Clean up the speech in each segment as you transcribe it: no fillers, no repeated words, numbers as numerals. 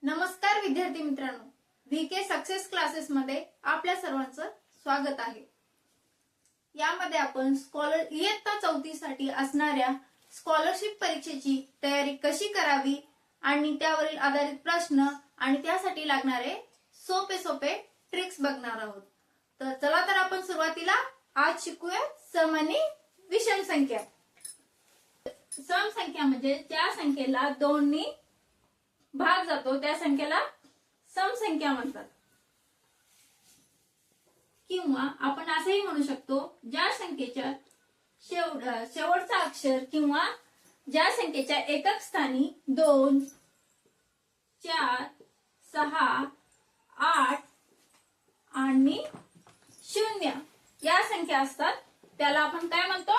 नमस्कार विद्यार्थी मित्रांनो, VK सक्सेस क्लासेस मध्ये आपल्या सर्वांचं स्वागत आहे। यामध्ये आपण इयत्ता 4थी साठी असणाऱ्या स्कॉलरशिप परीक्षेची तयारी कशी करावी आणि त्यावरील आधारित प्रश्न आणि त्यासाठी लागणारे सोपे ट्रिक्स बघणार आहोत। तर चला तर आपण सुरुवातीला आज शिकूया सम आणि विषम संख्या। सम संख्या म्हणजे ज्या संख्येला 2 ने भाग जातो त्या संख्येला सम संख्या म्हणतात। किंवा आपण असंही म्हणू शकतो, ज्या संख्येच्या शेवटचा अक्षर किंवा ज्या संख्येच्या एकक स्थानी 2, 4, 6, 8 आणि 0 या संख्या असतात त्याला आपण काय म्हणतो?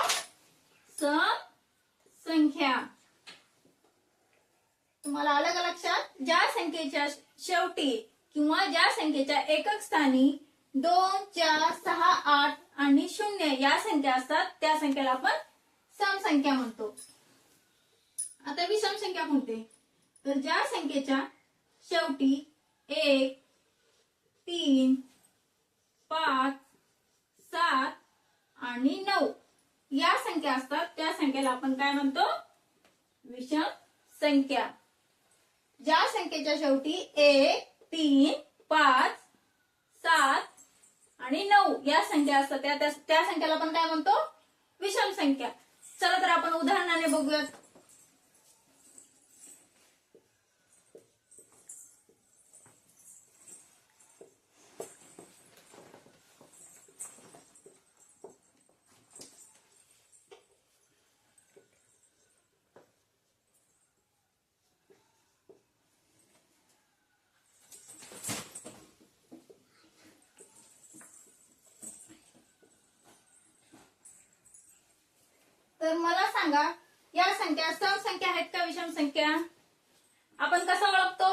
सम संख्या। तुम्हाला आलं का लक्षात? ज्या संख्येच्या शेवटी किंवा ज्या संख्येच्या एकक स्थानी 2, 4, 6, 8 आणि 0 या संख्या असतात त्या संख्येला आपण सम संख्या म्हणतो। आता विषम संख्या कोणते? तर ज्या संख्येच्या शेवटी 1, 3, 5, 7 आणि 9 या संख्या असतात त्या संख्येला आपण काय म्हणतो? विषम संख्या। ज्या संख्येच्या शेवटी 1, 3, 5, 7 आणि 9 या संख्या असतात त्या संख्येला आपण काय म्हणतो? विषम संख्या। चला तर आपण उदाहरणाने बघूयात। तर मला सांगा, या संख्या सम संख्या आहेत का विषम संख्या? आपण कसं ओळखतो?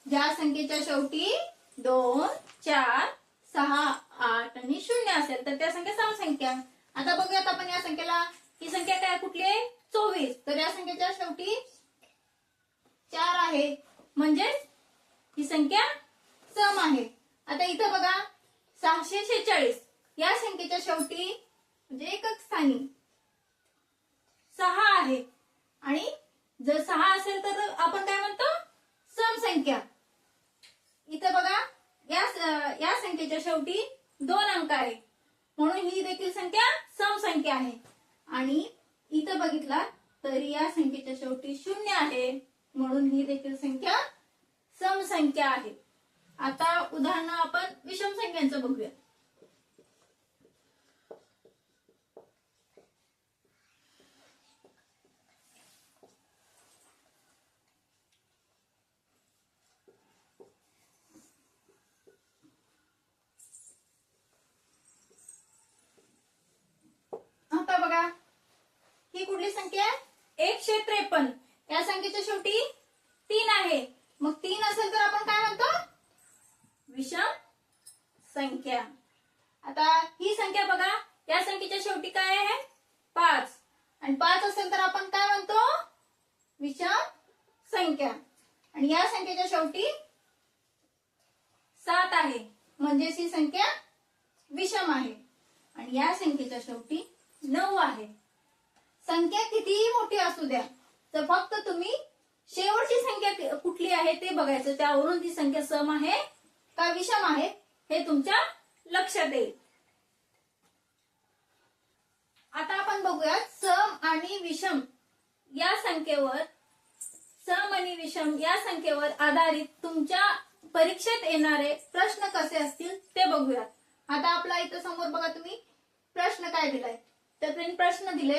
ज्या संख्येच्या शेवटी 2, 4, 6, 8 आणि 0 असेल तर त्या संख्या सम संख्या। आता बघूयात आपण या संख्येला, ही संख्या काय कुठली आहे? 24। तर या संख्येच्या शेवटी 4 आहे म्हणजे ही संख्या सम आहे। आता इथं बघा 646 या संख्येच्या शेवटी म्हणजे एकक स्थानी 6 आहे आणि जर 6 असेल तर आपण काय म्हणतो? सम संख्या। इथे बघा या संख्येच्या शेवटी 2 अंक आहे म्हणून ही देखील संख्या सम संख्या आहे। आणि इथं बघितला तर या संख्येच्या शेवटी 0 आहे म्हणून ही देखील संख्या सम संख्या आहे। आता उदाहरण आपण विषम संख्यांचं बघूया। आता बघा ही कुठली संख्या आहे? 153। या संख्येच्या शेवटी 3 आहे मग 3 असेल तर आपण काय म्हणतो? विषम संख्या। आता ही संख्या बघा, या संख्येच्या शेवटी काय आहे? 5 आणि 5 असेल तर आपण काय म्हणतो? विषम संख्या। आणि या संख्येच्या शेवटी 7 आहे म्हणजे ही संख्या विषम आहे। आणि या संख्येच्या शेवटी 9 आहे। संख्या कितीही मोठी असू द्या तर फक्त तुम्ही शेवटची संख्या कुठली आहे ते बघायचं, त्यावरून ती संख्या सम आहे का विषम आहे हे तुमच्या लक्षात येईल। आता आपण बघूया सम आणि विषम या संख्येवर, सम आणि विषम या संख्येवर आधारित तुमच्या परीक्षेत येणारे प्रश्न कसे असतील ते बघूयात। आता आपला इथं समोर बघा तुम्ही प्रश्न काय दिलाय, तर त्यांनी प्रश्न दिले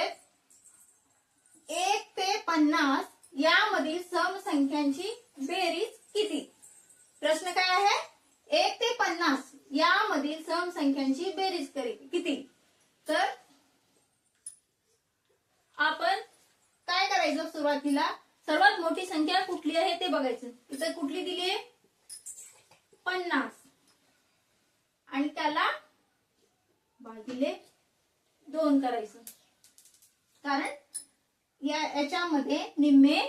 1 ते 50 यामधील सम संख्यांची बेरीज किती? प्रश्न काय आहे? 1 ते 50 यामधील सम संख्यांची बेरीज किती? तर आपण काय करायचं? सुरुवातीला सर्वात मोठी संख्या कुठली आहे ते बघायचं। इथे कुठली दिली आहे? 50 आणि त्याला भागिले 2 करायचं, कारण याच्यामध्ये निम्मे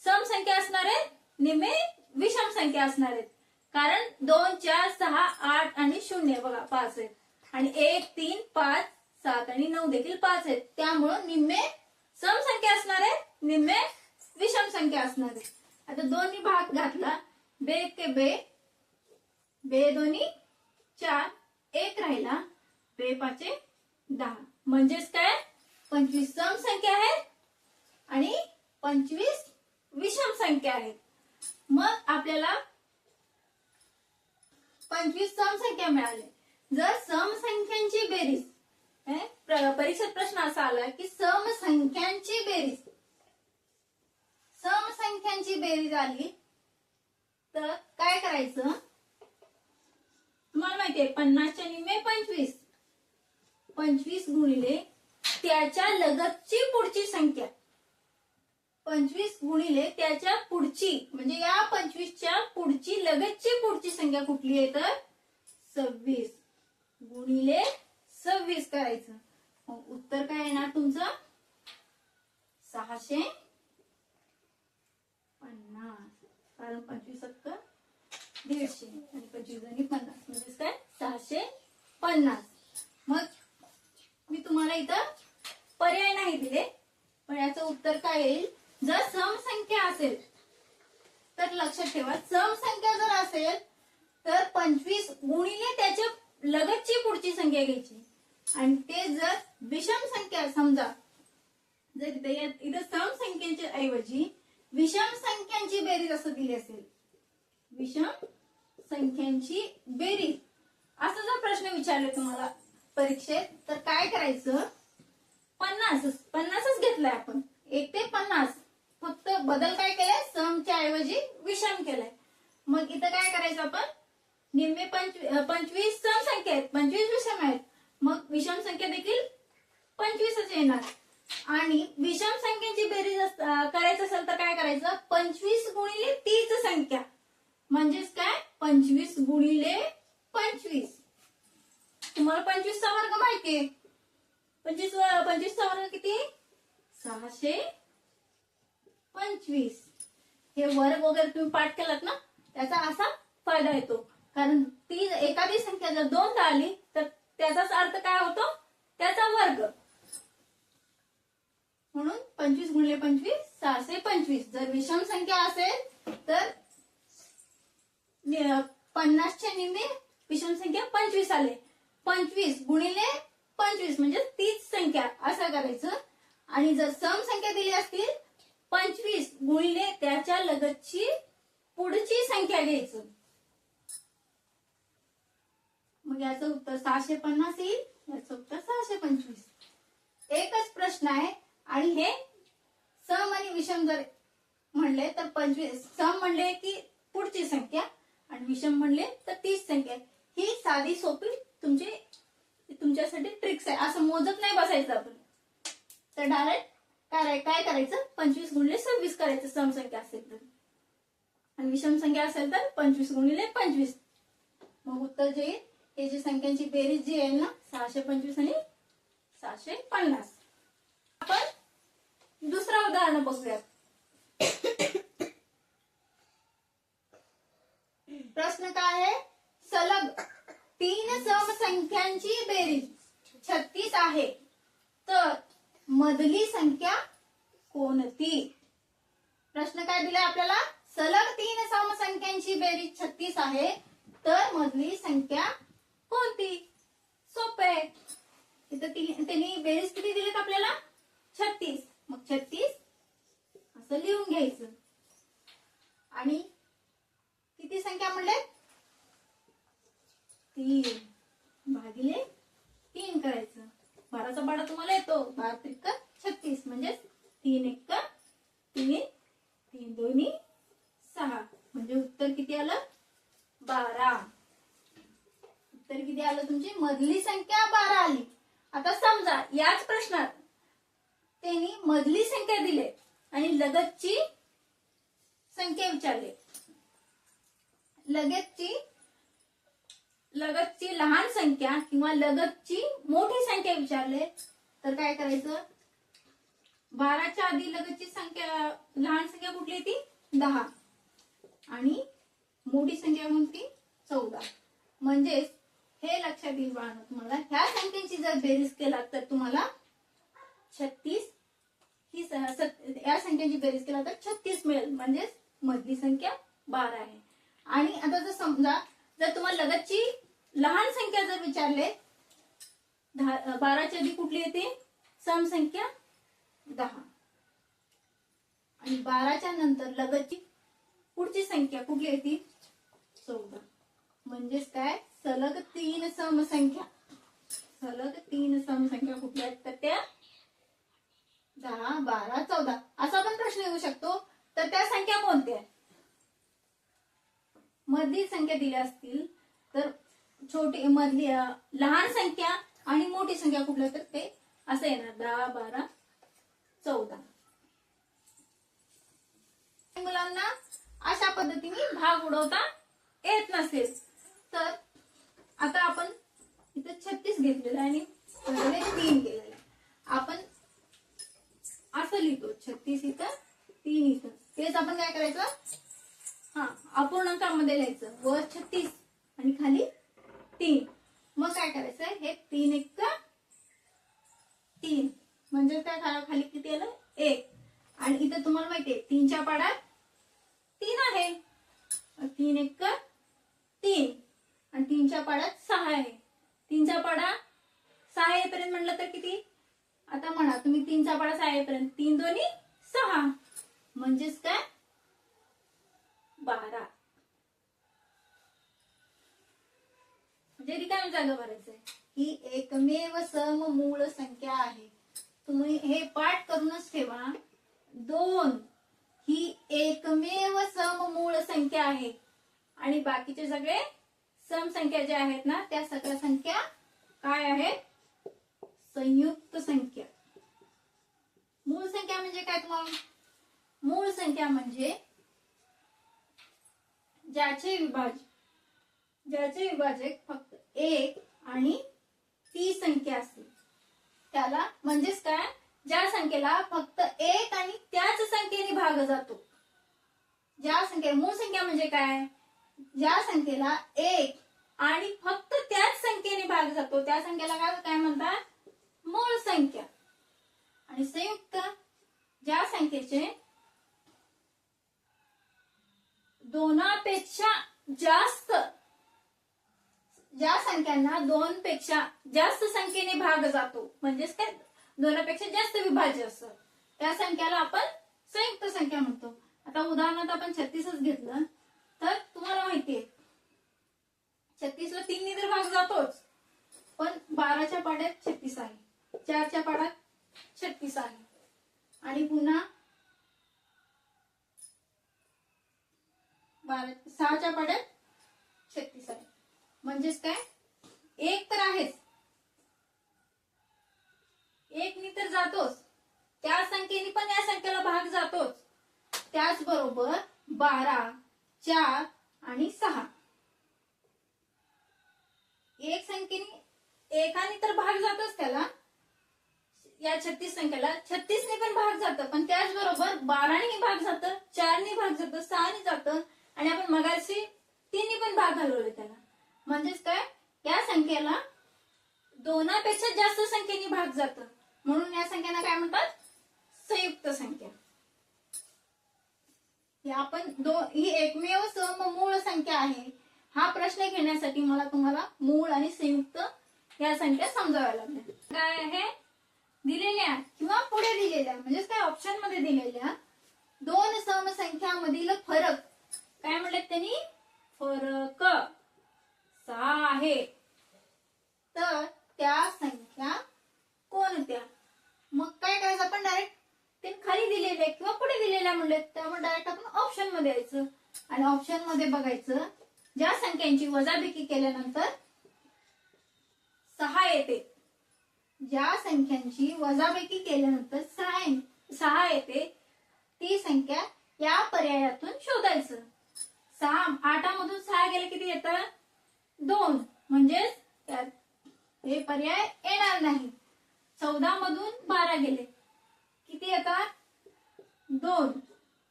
सम संख्या असणार आहे, निम्मे विषम संख्या असणार आहेत. कारण 2, 4, 6, 8 आणि 0 बघा 5 आहेत. आणि 1, 3, 5, 7 आणि 9 देखील 5 आहेत. त्यामुळं निम्मे सम संख्या असणार आहेत, निम्मे विषम संख्या असणार आहेत. आता दोन्ही भाग घातला, बे के बे, बे दोन्ही 4, 1 राहिला, बे पाचे 10. म्हणजेच काय 25 सम संख्या आहेत आणि 25 विषम संख्या आहेत. मग आपल्याला 25 सम संख्या मिळाल्या. जर सम संख्यांची बेरीज, परीक्षेत प्रश्न असा आला की सम संख्यांची बेरीज आली तर काय करायचं. तुम्हाला माहितीये 50 च्या निम्मे 25, 25 गुणिले त्याच्या लगतची पुढची संख्या, 25 गुणिले त्याच्या पुढची म्हणजे या 25 च्या पुढची लगतची पुढची संख्या कुठली आहे तर 26 गुणिले 26 करायचं. मग उत्तर काय येणार तुमचं 650. कारण 25 सक्क 150 आणि 25 जणी 50 म्हणजे काय 650. मग मी तुम्हाला इथं पर्याय नाही दिले, पण याचं उत्तर काय येईल. जर सम संख्या असेल तर लक्षात ठेवा, सम संख्या जर असेल तर 25 गुणिले त्याच्या लगतची पुढची संख्या घ्यायची. आणि ते जर विषम संख्या, समजा जर इथं सम संख्यांच्या ऐवजी विषम संख्यांची बेरीज असं दिली असेल, विषम संख्यांची बेरीज असं जर प्रश्न विचारले तुम्हाला परीक्षेत, तर काय करायचं 50च घेतलाय आपण, 1 ते 50. फक्त बदल काय केलाय, समच्या ऐवजी विषम केलाय. मग इथं काय करायचं आपण, निम्मे 25 सम संख्या आहेत, 25 विषम आहेत. मग विषम संख्या देखील 25च येणार. आणि विषम संख्येची बेरीज करायचं असेल तर काय करायचं, 25 गुणिले तीच संख्या म्हणजेच काय 25 गुणिले 25. तुम्हाला 25 चा वर्ग माहितीये, 25 चा वर्ग किती 625. हे वर्ग वगैरे तुम्ही पाठ केलात ना, त्याचा असा फायदा येतो. कारण ती एखादी संख्या जर 2दा आली तर त्याचाच अर्थ काय होतो, त्याचा वर्ग. म्हणून 25 गुणिले 25 625. जर विषम संख्या असेल तर 50 च्या निम्मे विषम संख्या 25 आले, 25 गुणिले 25 म्हणजे तीच संख्या असं करायचं. आणि जर सम संख्या दिली असतील 25 गुणिले त्याच्या लगतची पुढची संख्या घ्यायचं. मग याचं उत्तर 650 येईल, याचं उत्तर 625. एकच प्रश्न आहे. आणि हे सम आणि विषम जर म्हणले तर 25, सम म्हणले की पुढची संख्या आणि विषम म्हणले तर तीच संख्या. ही साधी सोपी तुमच्यासाठी ट्रिक्स आहे. असं मोजत नाही बसायचं आपण, तर डायरेक्ट काय करायचं 25 गुणिले 26 करायचं सम संख्या असेल तर, आणि विषम संख्या असेल तर 25 गुणिले 25. मग उत्तर जे येईल, हे जी संख्यांची बेरीज जी आहे ना 625 आणि 650. आपण दुसरा उदाहरण बघूयात. प्रश्न काय आहे, सलग 3 सम संख्यांची बेरीज 36 आहे तर मधली संख्या कोणती. प्रश्न काय दिलाय आपल्याला, सलग 3 सम संख्यांची बेरीज 36 आहे तर मधली संख्या कोणती. सोपे. इथं त्यांनी बेरीज किती दिलीत आपल्याला 36. मग 36 असं लिहून घ्यायचं. आणि किती संख्या म्हणले 3 भागिले 3 करायचं. 12चा पाढा तुम्हाला येतो, 12 त्रिक 36 म्हणजे 3 1 3, 3 2 6 म्हणजे उत्तर किती आलं 12. उत्तर किती आलं तुमची मधली संख्या 12 आली. आता समजा याच प्रश्नात त्यांनी मधली संख्या दिले आणि लगतची संख्या विचारले. लगतची लहान संख्या किंवा लगतची मोठी संख्या विचारले तर काय करायचं, 12च्या आधी लगतची संख्या लहान संख्या कुठली ती 10 आणि मोठी संख्या कोणती? 14. म्हणजेच हे लक्षात येईल बाळांनो तुम्हाला, ह्या संख्यांची जर बेरीज केला तर तुम्हाला 36 ही या संख्यांची बेरीज केला तर 36 मिळेल. म्हणजेच मधली संख्या 12 आहे. आणि आता जर समजा जर तुम्हाला लगतची लहान संख्या जर विचारले, 12च्या आधी कुठली येते? सम संख्या 10. आणि 12च्या नंतर लगतची पुढची संख्या कुठली येते? 14. म्हणजेच काय? सलग 3 समसंख्या. सलग 3 समसंख्या कुठल्या आहेत तर त्या 10, 12, 14 असा पण प्रश्न येऊ शकतो. तर त्या संख्या कोणत्या? मधली संख्या दिल्या असतील तर छोटी मधली लहान संख्या आणि मोठी संख्या कुठल्या तर ते असं येणार 10, 12, 14. मुलांना अशा पद्धतीने भाग उडवता येत नसेल तर आता आपण इथं 36 घेतलेलं आणि 3 केलेलं. आपण असं लिहितो 36 इथं 3 इथं. तेच आपण काय करायचं? अपूर्णांकामध्ये लिहायचं. वर 36 आणि खाली 3. मग काय करायचं? हे 3 1 3 म्हणजे काय खाली किती आलं? 1. आणि इथं तुम्हाला माहितीये 3च्या पाड्यात 3 आहे. 3 1 3 आणि 3च्या पाड्यात 6 आहे. 3चा पाडा 6 येईपर्यंत म्हणलं तर किती? आता म्हणा तुम्ही 3चा पाडा 6 येईपर्यंत 3 2 6 म्हणजेच काय? 12. म्हणजे रिकामी जागा भरायचंय. ही एकमेव सममूळ संख्या आहे. तुम्ही हे पाठ करूनच ठेवा. 2 ही एकमेव सममूळ संख्या आहे आणि बाकीचे सगळे समसंख्या ज्या आहेत ना त्या सगळ्या संख्या काय आहेत? संयुक्त संख्या. मूळ संख्या म्हणजे काय? तुम्हाला मूळ संख्या म्हणजे ज्याचे विभाजक फक्त 1 आणि ती संख्या असते त्याला, म्हणजेच काय? ज्या संख्येला फक्त 1 आणि त्याच संख्येने भाग जातो. ज्या संख्या मूळ संख्या म्हणजे काय? ज्या संख्येला 1 आणि फक्त त्याच संख्येने भाग जातो त्या संख्येला काय म्हणतात? मूळ संख्या. आणि संयुक्त ज्या संख्येचे दोनापेक्षा जास्त, ज्या संख्यांना 2 पेक्षा जास्त संख्येने भाग जातो म्हणजेच काय? 2पेक्षा जास्त विभाज्य असतं त्या संख्याला आपण संयुक्त संख्या म्हणतो. आता उदाहरणार्थ आपण 36च घेतलं तर तुम्हाला माहितीये 36ला 3 ने तर भाग जातोच, पण 12च्या पाड्यात 36 आहे, 4च्या पाड्यात 36 आहे आणि पुन्हा 6च्या पाड्यात 36 आहे. म्हणजेच काय? 1 तर आहेच, 1 ने तर जातोच, त्या संख्येने पण या संख्येला भाग जातोच. त्याचबरोबर 12, 4 आणि 6 एक संख्येने एकाने तर भाग जातोच त्याला. या 36 संख्येला 36 ने पण भाग जातं, पण त्याचबरोबर 12ने भाग जातं, 4ने भाग जातं, 6ने जातं आणि आपण मगाशी 3 ने पण भाग घालवले त्याला. म्हणजेच काय? या संख्येला 2पेक्षा जास्त संख्येने भाग जातं म्हणून या संख्येला काय म्हणतात? संयुक्त संख्या. ही एकमेव सममूळ संख्या आहे. हा प्रश्न घेण्यासाठी मला तुम्हाला मूळ आणि संयुक्त या संख्या समजाव्या लागल्या. काय आहे? दिलेल्या किंवा पुढे दिलेल्या म्हणजेच काय ऑप्शन मध्ये दिलेल्या 2 समसंख्यांमधील फरक काय म्हणले त्यांनी? फरक 6 आहे. तर त्या संख्या कोणत्या? मग काय करायचं? आपण डायरेक्ट ते खाली दिलेले किंवा पुढे दिलेल्या म्हणले त्यामुळे डायरेक्ट आपण ऑप्शन मध्ये यायचं आणि ऑप्शन मध्ये बघायचं ज्या संख्यांची वजाबाकी केल्यानंतर 6 येते. ज्या संख्यांची वजाबाकी केल्यानंतर 6 येते ती संख्या या पर्यायातून शोधायचं. 8 मधून 6 गेले किती येतं? 2. म्हणजेच हे पर्याय येणार नाही. 14 मधून 12 गेले किती येतात? 2.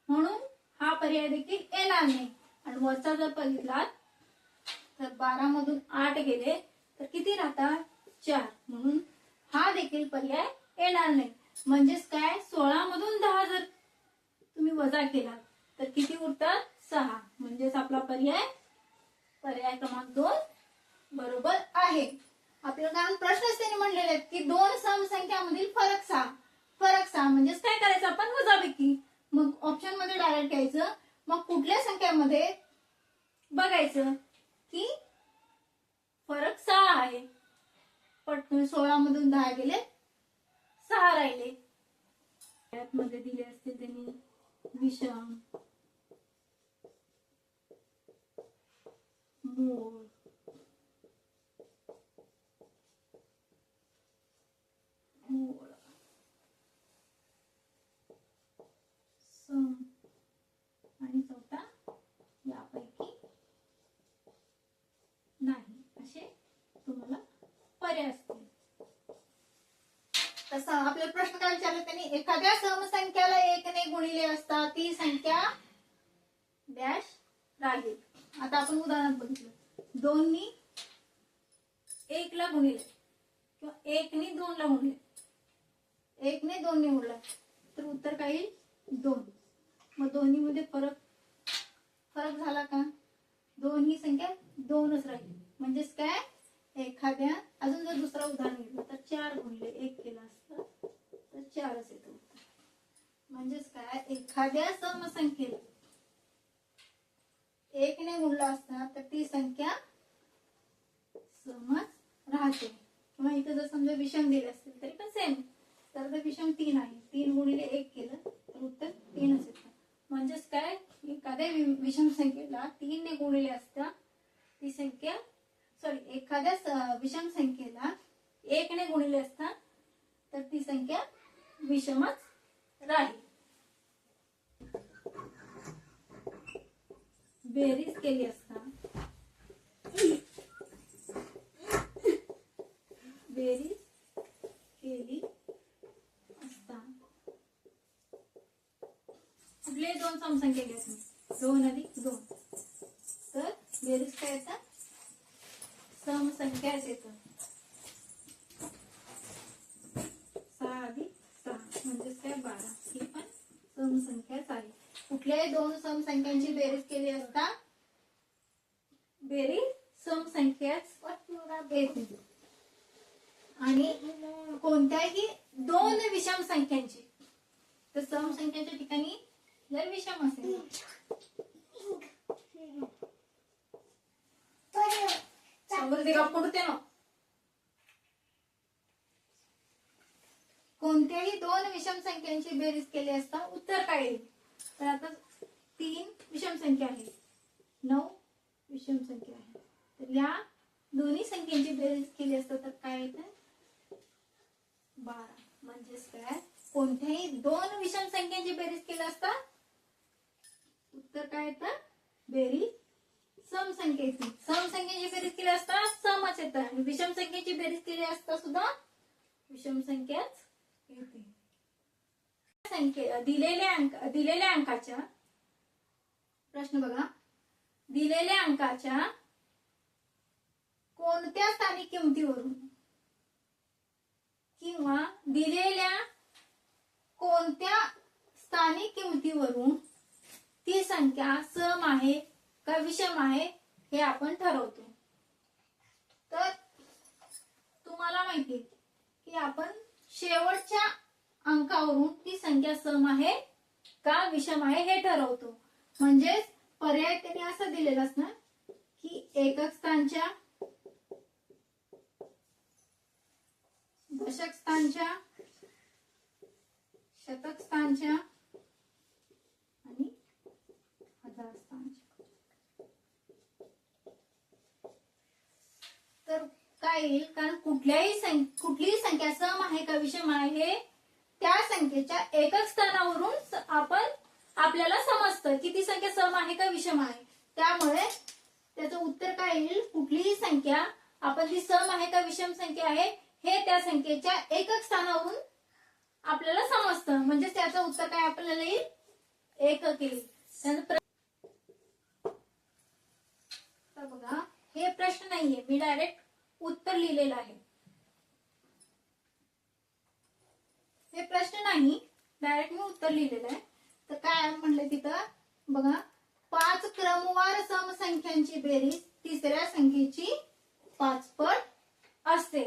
म्हणून हा पर्याय देखील येणार नाही. आणि वरचा जर बघितला तर 12 मधून 8 गेले तर किती राहतात 4, म्हणून हा देखील पर्याय येणार नाही. म्हणजेच काय 16 मधून 10 जर तुम्ही वजा केला तर किती उरतात 6. म्हणजेच आपला पर्याय क्रमांक 2 बरोबर आहे. आपल्याला कारण प्रश्नच त्यांनी म्हणलेले आहेत की दोन समसंख्यामधील फरक 6. म्हणजेच काय करायचं आपण वजाबाकी. मग ऑप्शन मध्ये डायरेक्ट घ्यायचं. मग कुठल्या संख्यामध्ये बघायचं की फरक 6 आहे. पटकन 16 मधून 10 गेले 6 राहिले. मध्ये दिले असतील त्यांनी विषम, मूळ, सम आणि चौथा यापैकी नाही असे तुम्हाला पर्याय असतील. तसा आपल्याला प्रश्न काय विचारला त्यांनी, एखाद्या समसंख्याला 1 ने गुणिले असता ती संख्या डॅश राहील. आता आपण उदाहरण बघितलं, 2 नी 1 ला गुणिले किंवा 1 नी 2 ला गुणले, 1 ने 2 ने गुणला तर उत्तर काय येईल 2. मग दोन्ही मध्ये फरक झाला का, 2 ही संख्या 2च राहील. म्हणजेच काय एखाद्या, अजून जर दुसरा उदाहरण घेतलं तर 4 गुणिले 1 केला असतं तर 4च येतो. म्हणजेच काय एखाद्या समसंख्येला 1 ने गुणला असता तर ती संख्या समच राहते. किंवा इथे जर समजा विषम दिले असतील तरी पण सेम. तर विषम 3 आहे, 3 गुणिले 1 केलं तर उत्तर 3च येतं. म्हणजेच काय एखाद्या विषम संख्येला 3 ने गुणिले असता ती संख्या, एखाद्या विषम संख्येला 1 ने गुणिले असता तर ती संख्या विषमच राहील. बेरीज केली असता, कुठले दोन समसंख्या घ्या, 2 अधिक 2 तर बेरीज काय येतात समसंख्याच येतात. 6 अधिक 6 म्हणजेच काय 12. ही पण समसंख्याच आहे. कुठल्याही दोन समसंख्यांची बेरीज केली असता बेरीज समसंख्याच येते. आणि कोणत्याही दोन विषम संख्यांची, तर समसंख्यांच्या ठिकाणी जर विषम असेल कोणत्याही दोन विषम संख्यांची बेरीज केली असता उत्तर काय येईल. तर आता 3 विषम संख्या आहे, 9 विषम संख्या आहे. तर या दोन्ही संख्यांची बेरीज केली असता तर काय येतं 12. म्हणजेच काय कोणत्याही दोन विषम संख्यांची बेरीज केली असता उत्तर काय येतं बेरीज समसंख्येची. समसंख्येची बेरीज केली असता समच येतं आणि विषम संख्येची बेरीज केली असता सुद्धा विषम संख्याच येते. दिलेल्या अंकाच्या प्रश्न बघा, दिलेल्या अंकाच्या कोणत्या स्थानिक किमतीवरून किंवा दिलेल्या कोणत्या स्थानिक किमतीवरून ती संख्या सम आहे का विषम आहे हे आपण ठरवतो. तर तुम्हाला माहिती आहे की आपण शेवटच्या अंकावरून ती संख्या सम आहे का विषम आहे हे ठरवतो. म्हणजेच पर्याय त्यांनी असं दिलेलाच ना की एकक स्थानच्या, दशक स्थानच्या, शतक स्थानच्या आणि हजार स्थानच्या. तर काय येईल, कारण कुठलीही संख्या सम आहे का विषम आहे त्या संख्येच्या एकक स्थानावरून आपल्याला समजतं की ती संख्या सम आहे का विषम आहे. त्यामुळे त्याचं उत्तर काय येईल, कुठलीही संख्या आपण ती सम आहे का विषम संख्या आहे हे त्या संख्येच्या एकक स्थानावरून आपल्याला समजतं. म्हणजे त्याचं उत्तर काय आपल्याला येईल एकक येईल. हे प्रश्न नाहीये, मी डायरेक्ट उत्तर लिहिलेलं आहे. हे प्रश्न नाही, डायरेक्ट मी उत्तर लिहिलेलं आहे. तर काय म्हणलंय तिथं बघा, 5 क्रमवार समसंख्यांची बेरीज तिसऱ्या संख्येची 5 पट असते.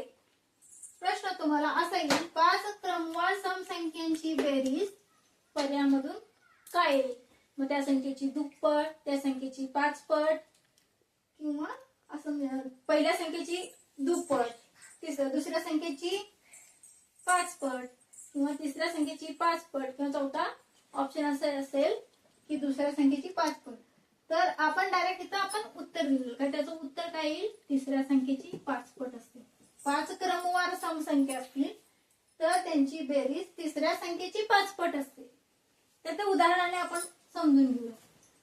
प्रश्न तुम्हाला असा येईल, 5 क्रमवार समसंख्यांची बेरीज पर्यामधून काय येईल? मग त्या संख्येची दुप्पट, त्या संख्येची 5 पट, किंवा असं पहिल्या संख्येची दुप्पट, दुसऱ्या संख्येची 5 पट, किंवा तिसऱ्या संख्येची 5 पट, किंवा चौथा ऑप्शन असं असेल की दुसऱ्या संख्येची 5 पट. तर आपण डायरेक्ट इथं आपण उत्तर लिहिलं का त्याचं उत्तर काय येईल? तिसऱ्या संख्येची 5 पट असते. 5 क्रमवार समसंख्या असतील तर त्यांची बेरीज तिसऱ्या संख्येची 5 पट असते. तर ते उदाहरणाने आपण समजून घेऊया.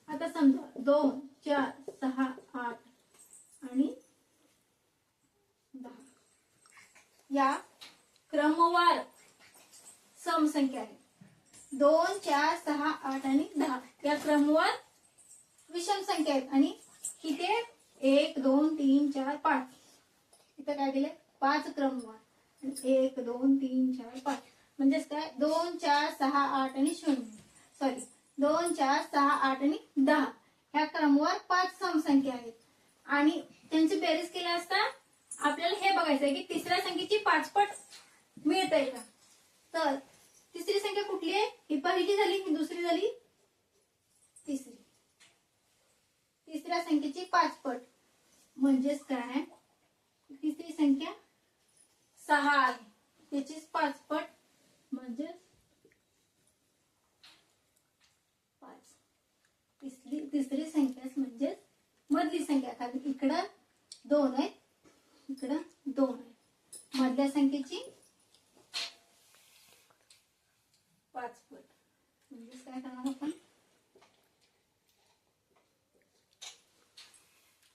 आता समजा 2, 4, 6, 8 आणि 10 या क्रमवार समसंख्या आहेत. 2, 4, 6, 8 आणि 10 या क्रमवार विषम संख्या आहेत. आणि किती 1, 2, 3, 4, 5 इथं काय दिले? 5 क्रमवार. 1, 2, 3, 4, 5 म्हणजेच काय 2, 4, 6, 8 आणि 2, 4, 6, 8 आणि 10 ह्या क्रमवार 5 समसंख्या आहेत. आणि त्यांची बेरीज केली असता आपल्याला हे बघायचं आहे की तिसऱ्या संख्येची 5 पट मिळते का. तर तिसरी संख्या कुठली आहे? ही पहिली झाली, ही दुसरी झाली, तिसरी. तिसऱ्या संख्येची 5 पट म्हणजेच काय, तिसरी संख्या 6 आहे, त्याची 5 पट म्हणजे 5. तिसरी संख्या म्हणजे मधली संख्या, कारण इकडं 2 आहे, इकडं 2 आहे. मधल्या संख्येची 5 पट म्हणजे काय करणार आपण?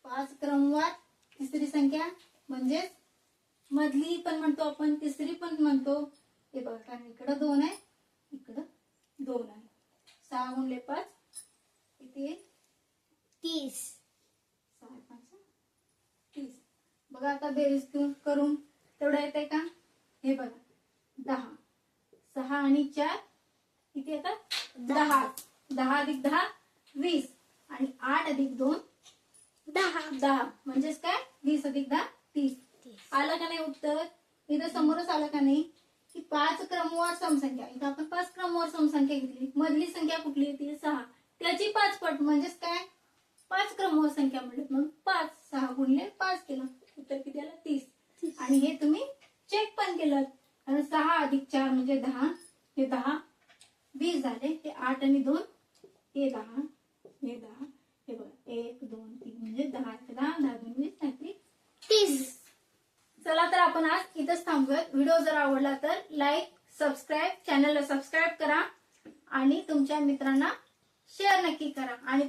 5 क्रमवार तिसरी संख्या म्हणजे मधली पण म्हणतो आपण, तिसरी पण म्हणतो. हे बघा, कारण इकडं 2 आहे, इकडं 2 आहे. 6 गुणिले 5 किती? 30. 6, 5, 30. बघा आता बेरीज करून तेवढं येते का? हे बघा 10. 6 आणि 4 किती येतात? 10. 10 अधिक 10 20. आणि 8 अधिक 2 10 म्हणजेच काय 20 अधिक 10 30. आलं का नाही उत्तर? इथं समोरच आलं का नाही की 5 क्रमवार समसंख्या. इथं आपण 5 क्रमवार समसंख्या घेतली. मधली संख्या कुठली ती 6, त्याची 5 पट म्हणजेच काय 5 क्रमवार संख्या म्हणत मग 5. 6 गुणिले 5 केलं, उत्तर किती आलं? 30. आणि हे तुम्ही चेक पण केलं, कारण 6 अधिक 4 म्हणजे 10, हे 10 20 झाले. हे 8 आणि 2 हे 10, हे 10, हे बघा 1, 2, 3 म्हणजे 10, 10, 10, 20, 30. चला तर आपण आज इथंच थांबूयात. व्हिडिओ जर आवडला तर लाईक, सबस्क्राईब, चॅनलला सबस्क्राईब करा आणि तुमच्या मित्रांना शेअर नक्की करा. आणि